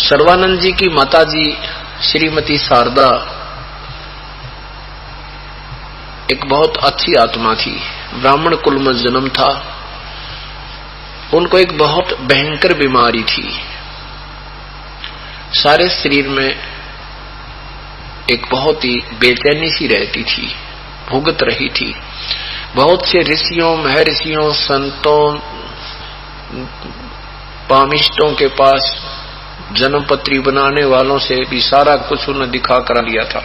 सर्वानंद जी की माताजी श्रीमती शारदा एक बहुत अच्छी आत्मा थी। ब्राह्मण कुल में जन्म था। उनको एक बहुत भयंकर बीमारी थी। सारे शरीर में एक बहुत ही बेचैनी सी रहती थी, भुगत रही थी। बहुत से ऋषियों, महर्षियों, संतों, पामिष्टों के पास, जन्मपत्री बनाने वालों से भी सारा कुछ उन्हें दिखा कर लिया था।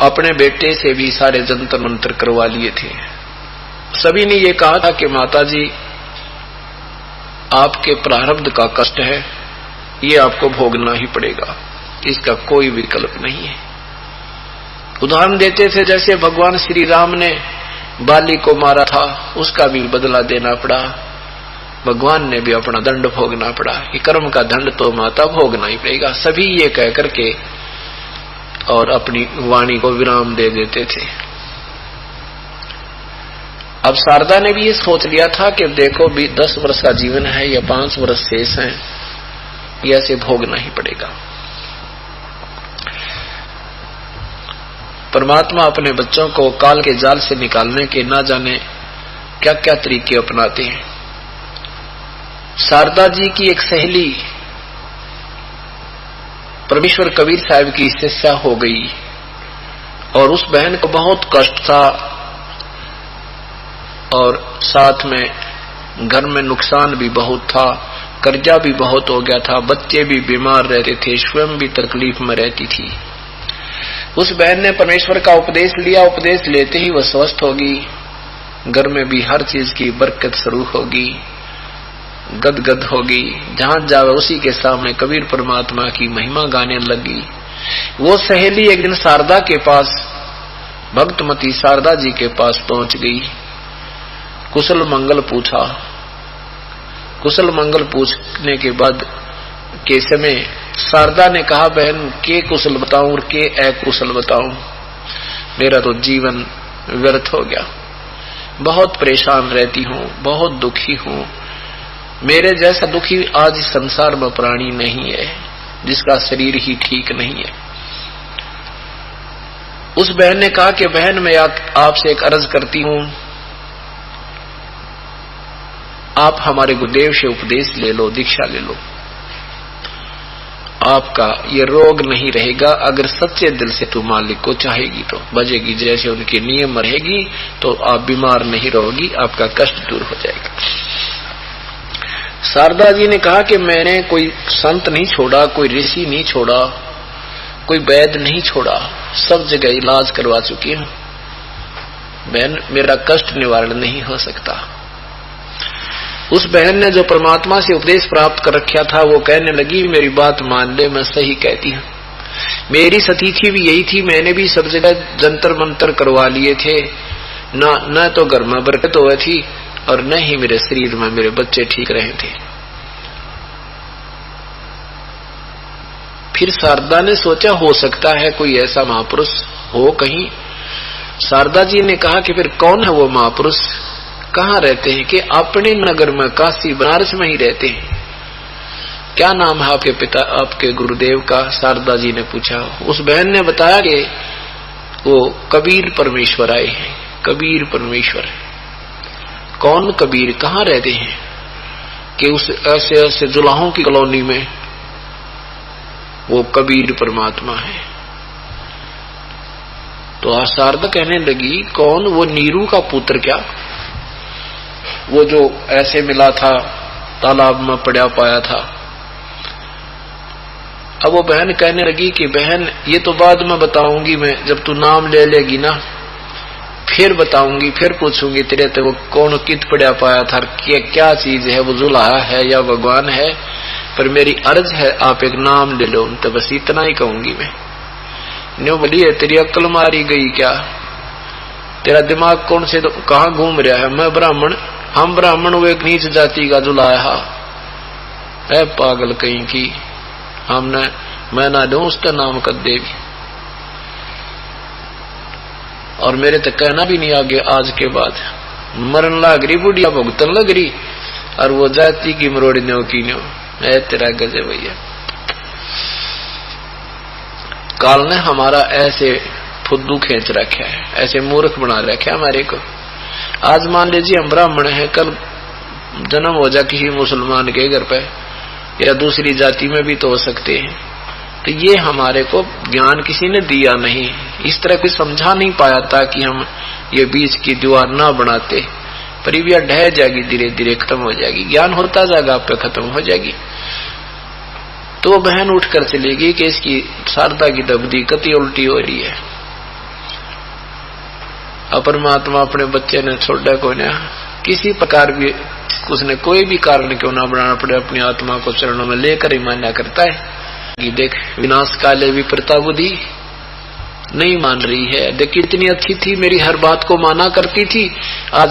अपने बेटे से भी सारे जंतर मंत्र करवा लिए थे। सभी ने ये कहा था कि माताजी, आपके प्रारब्ध का कष्ट है, ये आपको भोगना ही पड़ेगा, इसका कोई विकल्प नहीं है। उदाहरण देते थे जैसे भगवान श्री राम ने बाली को मारा था, उसका भी बदला देना पड़ा, भगवान ने भी अपना दंड भोगना पड़ा। ये कर्म का दंड तो माता भोगना ही पड़ेगा। सभी ये कह करके और अपनी वाणी को विराम दे देते थे। अब शारदा ने भी ये सोच लिया था कि देखो भी 10 वर्ष का जीवन है या 5 वर्ष शेष है, ये ऐसे भोगना ही पड़ेगा। परमात्मा अपने बच्चों को काल के जाल से निकालने के ना जाने क्या क्या तरीके अपनाते हैं। शारदा जी की एक सहेली परमेश्वर कबीर साहब की शिष्या हो गई और उस बहन को बहुत कष्ट था और साथ में घर में नुकसान भी बहुत था, कर्जा भी बहुत हो गया था, बच्चे भी बीमार रहते थे, स्वयं भी तकलीफ में रहती थी। उस बहन ने परमेश्वर का उपदेश लिया। उपदेश लेते ही वह स्वस्थ होगी, घर में भी हर चीज की बरकत शुरू होगी, गदगद होगी। जहां जावे उसी के सामने कबीर परमात्मा की महिमा गाने लगी। वो सहेली एक दिन शारदा के पास, भक्तमती शारदा जी के पास पहुंच गई। कुशल मंगल पूछा। कुशल मंगल पूछने के बाद के समय शारदा ने कहा, बहन के कुशल बताऊं और के अकुशल बताऊं, मेरा तो जीवन व्यर्थ हो गया, बहुत परेशान रहती हूं, बहुत दुखी हूं। मेरे जैसा दुखी आज इस संसार में प्राणी नहीं है, जिसका शरीर ही ठीक नहीं है। उस बहन ने कहा कि बहन, मैं आपसे एक अर्ज करती हूं, आप हमारे गुरुदेव से उपदेश ले लो, दीक्षा ले लो, आपका ये रोग नहीं रहेगा। अगर सच्चे दिल से तू मालिक को चाहेगी तो, बजेगी जैसे उनके नियम रहेगी तो आप बीमार नहीं रहोगी, आपका कष्ट दूर हो जाएगा। शारदा जी ने कहा कि मैंने कोई संत नहीं छोड़ा, कोई ऋषि नहीं छोड़ा, कोई वैद्य नहीं छोड़ा, सब जगह इलाज करवा चुकी हूं, बहन मेरा कष्ट निवारण नहीं हो सकता। उस बहन ने जो परमात्मा से उपदेश प्राप्त कर रखा था वो कहने लगी, मेरी बात मान ले, मैं सही कहती हूं, मेरी सतीथि भी यही थी, मैंने भी सब जगह जंतर मंतर करवा लिए थे, न तो घर में बरकत हुई थी और न ही मेरे शरीर में मेरे बच्चे ठीक रहे थे। फिर शारदा ने सोचा हो सकता है कोई ऐसा महापुरुष हो कहीं। शारदा जी ने कहा कि फिर कौन है वो महापुरुष, कहाँ रहते हैं? कि अपने नगर में, काशी बनारस में ही रहते हैं। क्या नाम है आपके पिता, आपके गुरुदेव का? शारदा जी ने पूछा। उस बहन ने बताया कि वो कबीर परमेश्वर आए हैं, कबीर परमेश्वर। कौन कबीर, कहाँ रहते हैं? कि उस ऐसे ऐसे जुलाहों की कॉलोनी में वो कबीर परमात्मा है। तो शारदा कहने लगी, कौन? वो नीरू का पुत्र क्या, वो जो ऐसे मिला था, तालाब में पड़ा पाया था। अब वो बहन कहने लगी कि बहन ये तो बाद में बताऊंगी मैं, जब तू नाम ले लेगी ना फिर बताऊंगी, फिर पूछूंगी तेरे तो वो कौन कित पड़ा पाया था, क्या चीज है, वो जुलाहा है या भगवान है, पर मेरी अर्ज है आप एक नाम ले लो। तो बस इतना ही कहूंगी मैं। न्यू बोलिए, तेरी अक्ल मारी गई क्या? तेरा दिमाग कौन से कहाँ घूम रहा है? मैं ब्राह्मण, हम ब्राह्मण, वो एक नीच जाति का जुलाहा है, पागल कहीं की। हमने मैं ना दूं उसका नाम कर देगी, और मेरे तक कहना भी नहीं आगे। आज के बाद मरण लग रही, बुढ़िया भुगतन लग रही, और वो जाति की मरोड़ी न्यो की न्यो। है तेरा गजब भैया। काल ने हमारा ऐसे फुद्दू खींच रखा है, ऐसे मूर्ख बना रखा है हमारे को। आज मान लीजिए हम ब्राह्मण हैं, कल जन्म हो जा किसी मुसलमान के घर पे या दूसरी जाति में भी तो हो सकते हैं। तो ये हमारे को ज्ञान किसी ने दिया नहीं, इस तरह कोई समझा नहीं पाया था कि हम ये बीच की दीवार ना बनाते, पर ये ढह जाएगी, धीरे धीरे खत्म हो जाएगी, ज्ञान होता जाएगा, आप पे खत्म हो जाएगी। तो बहन उठकर चलेगी कि इसकी शारदा की दबदी कति उल्टी हो रही है। परमात्मा अपने बच्चे ने छोड़ा को ना किसी प्रकार भी उसने कोई भी कारण क्यों ना बनाना पड़े, अपनी आत्मा को चरणों में लेकर ही मान्या करता है कि देख विनाश काले विपरीता बुद्धि नहीं मान रही है। देख कितनी अच्छी थी, मेरी हर बात को माना करती थी, आज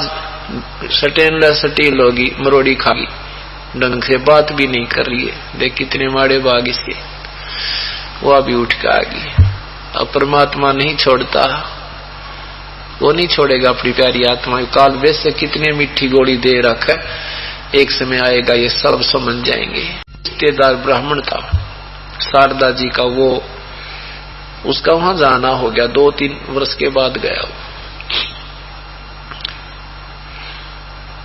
सटील होगी, मरोड़ी खागी, ढंग से बात भी नहीं कर रही है। देख कितने माड़े बाग इसके, वो अभी उठ के आ गई। अब परमात्मा नहीं छोड़ता, वो नहीं छोड़ेगा अपनी प्यारी आत्मा। काल वैसे कितने मीठी गोली दे रखा है, एक समय आएगा ये सब समझ जाएंगे। रिश्तेदार ब्राह्मण था शारदा जी का, वो उसका वहां जाना हो गया, 2-3 वर्ष के बाद गया वो।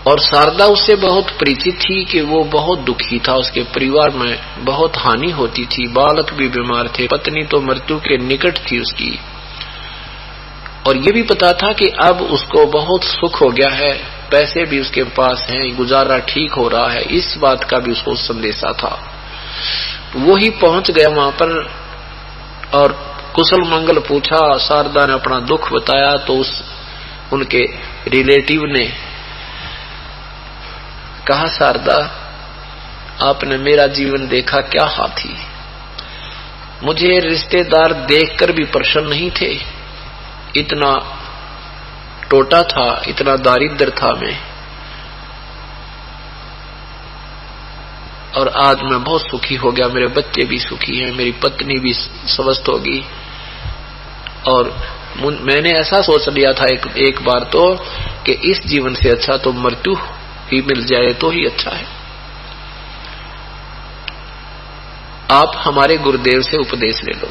और शारदा उससे बहुत परिचित थी कि वो बहुत दुखी था, उसके परिवार में बहुत हानि होती थी, बालक भी बीमार थे, पत्नी तो मृत्यु के निकट थी उसकी। और ये भी पता था कि अब उसको बहुत सुख हो गया है, पैसे भी उसके पास हैं, गुजारा ठीक हो रहा है, इस बात का भी उसको संदेशा था। वो ही पहुंच गया वहां पर और कुशल मंगल पूछा। शारदा ने अपना दुख बताया तो उनके रिलेटिव ने कहा, शारदा आपने मेरा जीवन देखा क्या हाथी, मुझे रिश्तेदार देखकर भी प्रसन्न नहीं थे, इतना टोटा था, इतना दारिद्र था मैं, और आज मैं बहुत सुखी हो गया, मेरे बच्चे भी सुखी हैं, मेरी पत्नी भी स्वस्थ होगी। और मैंने ऐसा सोच लिया था एक बार तो कि इस जीवन से अच्छा तो मृत्यु ही मिल जाए तो ही अच्छा है। आप हमारे गुरुदेव से उपदेश ले लो।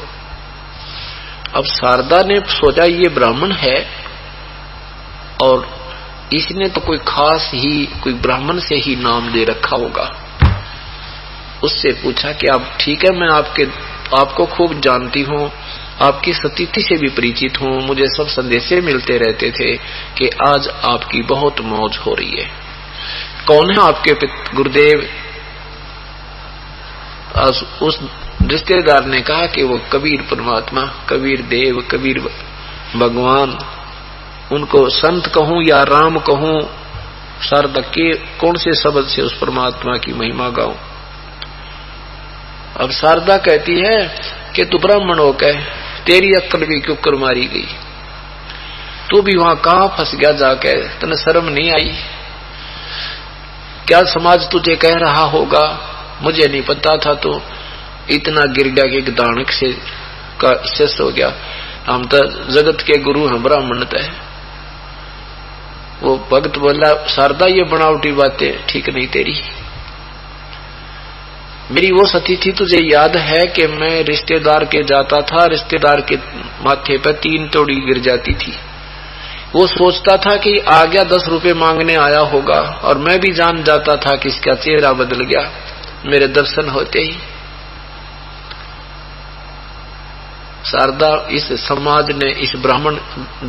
अब शारदा ने सोचा ये ब्राह्मण है और इसने तो कोई खास ही कोई ब्राह्मण से ही नाम दे रखा होगा। उससे पूछा कि आप ठीक है, मैं आपको खूब जानती हूँ, आपकी स्थिति से भी परिचित हूँ, मुझे सब संदेशे मिलते रहते थे कि आज आपकी बहुत मौज हो रही है। कौन है आपके गुरुदेव? उस रिश्तेदार ने कहा कि वो कबीर परमात्मा, कबीर देव, कबीर भगवान, उनको संत कहूं या राम कहूं, शारदा के कौन से शब्द से उस परमात्मा की महिमा गाऊं? अब शारदा कहती है कि तू ब्राह्मण हो गए, तेरी अक्ल भी क्यों कर मारी गई, तू भी वहां कहां फंस गया जाके, तने शर्म नहीं आई? क्या समाज तुझे कह रहा होगा, मुझे नहीं पता था, तो इतना गिर गया कि दानक से का शेष हो गया। हम तो जगत के गुरु हैं, ब्राह्मण है। वो भक्त बोला, शारदा ये बनावटी बातें ठीक नहीं तेरी। मेरी वो सती थी, तुझे याद है कि मैं रिश्तेदार के जाता था, रिश्तेदार के माथे पर 3 तोड़ी गिर जाती थी। वो सोचता था कि आ गया 10 रुपए मांगने आया होगा, और मैं भी जान जाता था कि इसका चेहरा बदल गया मेरे दर्शन होते ही। शारदा, इस समाज ने, इस ब्राह्मण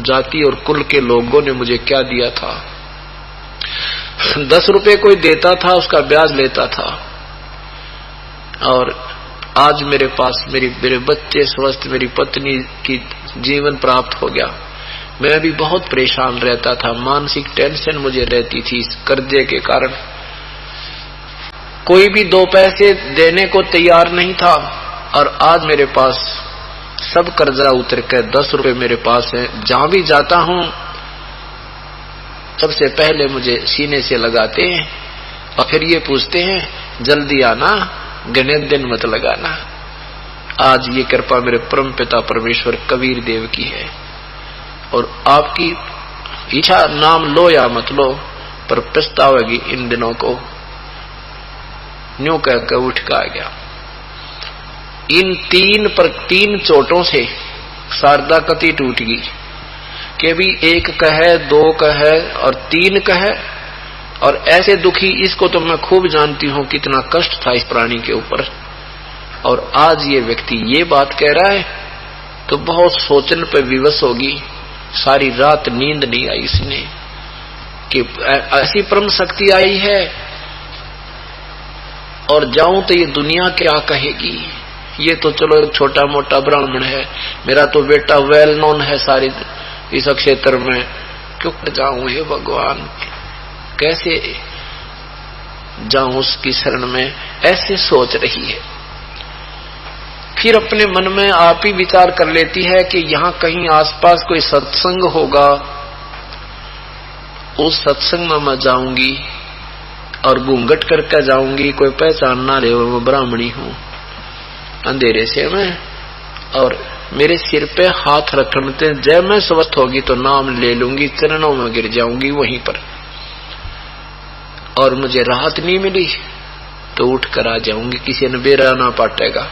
जाति और कुल के लोगों ने मुझे क्या दिया था? 10 रुपए कोई देता था, उसका ब्याज लेता था, और आज मेरे पास मेरे बच्चे स्वस्थ, मेरी पत्नी की जीवन प्राप्त हो गया। मैं भी बहुत परेशान रहता था, मानसिक टेंशन मुझे रहती थी इस कर्जे के कारण। कोई भी 2 पैसे देने को तैयार नहीं था, और आज मेरे पास सब कर्जा उतर कर 10 रुपए मेरे पास है। जहां भी जाता हूं सबसे पहले मुझे सीने से लगाते हैं और फिर ये पूछते हैं जल्दी आना, गणे दिन मत लगाना। आज ये कृपा मेरे परम पिता परमेश्वर कबीर देव की है, और आपकी इच्छा नाम लो या मत लो, पर पछतावेगी इन दिनों को। न्यू कहकर उठ कर आ गया। इन तीन चोटों से शारदा कति टूट गई कि भी एक कहे, दो कहे और तीन कहे, और ऐसे दुखी इसको तो मैं खूब जानती हूं कितना कष्ट था इस प्राणी के ऊपर, और आज ये व्यक्ति ये बात कह रहा है तो बहुत सोचने पर विवश होगी। सारी रात नींद नहीं आई इसने कि ऐसी परम शक्ति आई है, और जाऊं तो ये दुनिया क्या कहेगी। ये तो चलो एक छोटा मोटा ब्राह्मण है, मेरा तो बेटा वेल नोन है सारी इस क्षेत्र में, क्यों जाऊं हे भगवान, कैसे जाऊं उसकी शरण में, ऐसे सोच रही है। फिर अपने मन में आप ही विचार कर लेती है कि यहां कहीं आसपास कोई सत्संग होगा, उस सत्संग में मैं जाऊंगी और घूंघट करके जाऊंगी, कोई पहचान ना रहे वो ब्राह्मणी हूं अंधेरे से मैं, और मेरे सिर पे हाथ रखने जब मैं स्वस्थ होगी तो नाम ले लूंगी, चरणों में गिर जाऊंगी वहीं पर, और मुझे राहत नहीं मिली तो उठ कर आ जाऊंगी, किसी ने बेरा ना पाटेगा,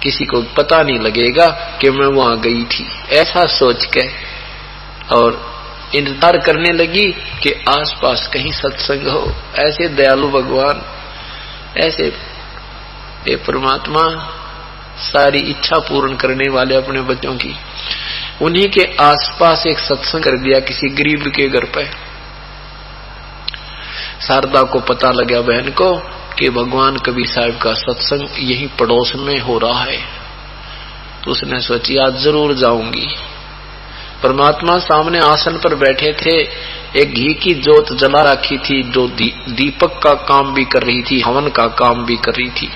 किसी को पता नहीं लगेगा कि मैं वहां गई थी। ऐसा सोच के और इंतजार करने लगी कि आसपास कहीं सत्संग हो। ऐसे दयालु भगवान, ऐसे ये परमात्मा सारी इच्छा पूर्ण करने वाले अपने बच्चों की, उन्हीं के आसपास एक सत्संग कर दिया किसी गरीब के घर पे। शारदा को पता लगा बहन को कि भगवान कबीर साहब का सत्संग यही पड़ोस में हो रहा है, तो उसने सोची आज जरूर जाऊंगी। परमात्मा सामने आसन पर बैठे थे, एक घी की जोत जला रखी थी जो दीपक का काम भी कर रही थी, हवन का काम भी कर रही थी।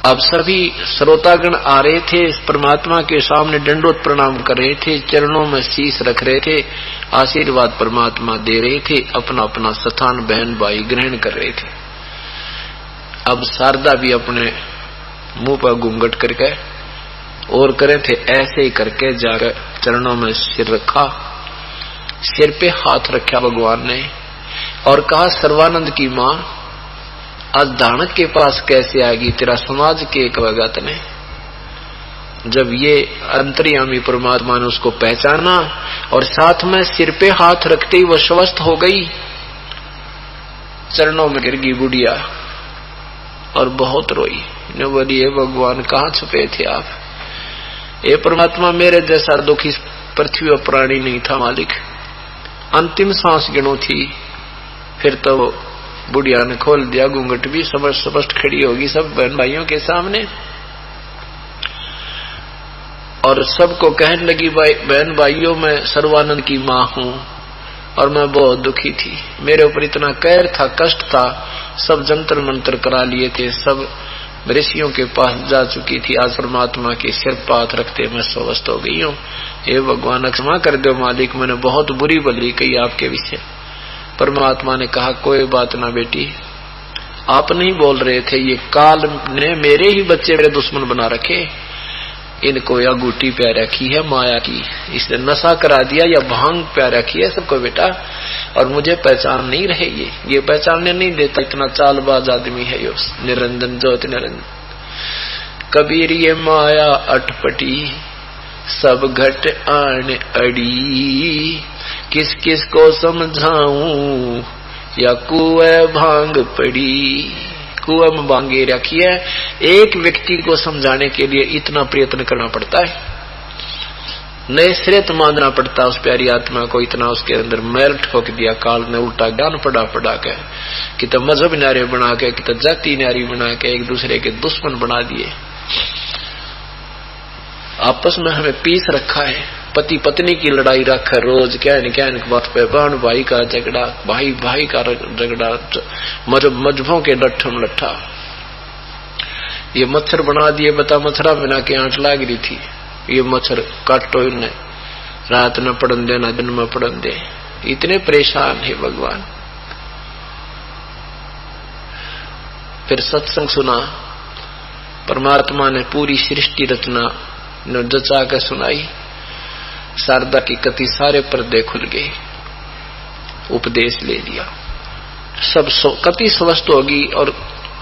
अब सभी श्रोतागण आ रहे थे, परमात्मा के सामने दंडोत प्रणाम कर रहे थे, चरणों में शीश रख रहे थे, आशीर्वाद परमात्मा दे रहे थे, अपना अपना स्थान बहन भाई ग्रहण कर रहे थे। अब शारदा भी अपने मुंह पर घूंघट करके और करे थे, ऐसे ही करके जाकर चरणों में सिर रखा, सिर पे हाथ रखा भगवान ने और कहा, सर्वानंद की मां आज दानक के पास कैसे आएगी, तेरा समाज के एक भगत ने। जब ये अंतर्यामी परमात्मा ने उसको पहचाना और साथ में सिर पे हाथ रखते ही वो स्वस्थ हो गई, चरणों में गिर गई बुढ़िया और बहुत रोई। ने बोली, हे भगवान कहाँ छुपे थे आप, ये परमात्मा मेरे जैसा दुखी पृथ्वी और प्राणी नहीं था मालिक। अंतिम सांस गिनो थी, फिर तो बुढ़िया ने खोल दिया घूंघट भी, स्पष्ट खड़ी होगी सब बहन भाइयों के सामने और सबको कहने लगी, बहन भाइयों मैं सर्वानंद की मां हूं और मैं बहुत दुखी थी, मेरे ऊपर इतना कहर था, कष्ट था, सब जंतर मंत्र करा लिए थे, सब ऋषियों के पास जा चुकी थी, आज परमात्मा के सिर पर हाथ रखते मैं स्वस्थ हो गई हूँ। हे भगवान क्षमा कर दो मालिक, मैंने बहुत बुरी भली कही आपके विषय। परमात्मा ने कहा, कोई बात ना बेटी, आप नहीं बोल रहे थे, ये काल ने मेरे ही बच्चे मेरे दुश्मन बना रखे, इनको या गुटी प्यार रखी है माया की, इसने नशा करा दिया या भांग प्यार रखी है सबको बेटा, और मुझे पहचान नहीं रहे, ये पहचानने नहीं देता, इतना चालबाज आदमी है ये निरंजन ज्योति निरंजन। कबीर ये माया अटपटी सब घट आन अड़ी, किस किस को समझाऊं या कुएं भांग पड़ी। कुएं में भांगे रखी है, एक व्यक्ति को समझाने के लिए इतना प्रयत्न करना पड़ता है, नए सिरे मानना पड़ता उस प्यारी आत्मा को, इतना उसके अंदर मैल ठोक दिया काल ने, उल्टा ज्ञान पड़ा के, कि तो मजहब नारे बना के, कि तो जाति नारी बना के एक दूसरे के दुश्मन बना दिए। आपस में हमें पीस रखा है, पति पत्नी की लड़ाई रखा रोज, क्या न बात पे, बहन भाई का झगड़ा, भाई भाई का झगड़ा, मजहबों के लट्ठम लट्ठा, ये मच्छर बना दिए, बता मच्छरा बना के आंट लाग रही थी, ये मच्छर काटो इन्हें, रात न पड़न दे न दिन में पड़न दे, इतने परेशान है भगवान। फिर सत्संग सुना, परमात्मा ने पूरी सृष्टि रचना जचा कर सुनाई, शारदा की कति सारे पर्दे खुल गए, उपदेश ले लिया, सब कति स्वस्थ होगी। और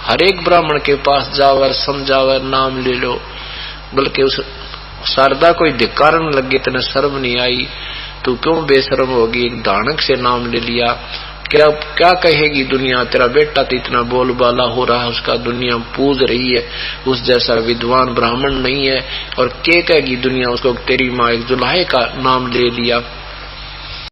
हर एक ब्राह्मण के पास जावर समझावर नाम ले लो, बल्कि उस शारदा को धिक्कारन लगे, तेने शर्म नहीं आई, तू क्यों बेशर्म होगी, एक दानक से नाम ले लिया, क्या कहेगी दुनिया, तेरा बेटा तो इतना बोलबाला हो रहा है, उसका दुनिया पूज रही है, उस जैसा विद्वान ब्राह्मण नहीं है, और क्या कहेगी दुनिया उसको, तेरी माँ एक जुलाहे का नाम ले लिया।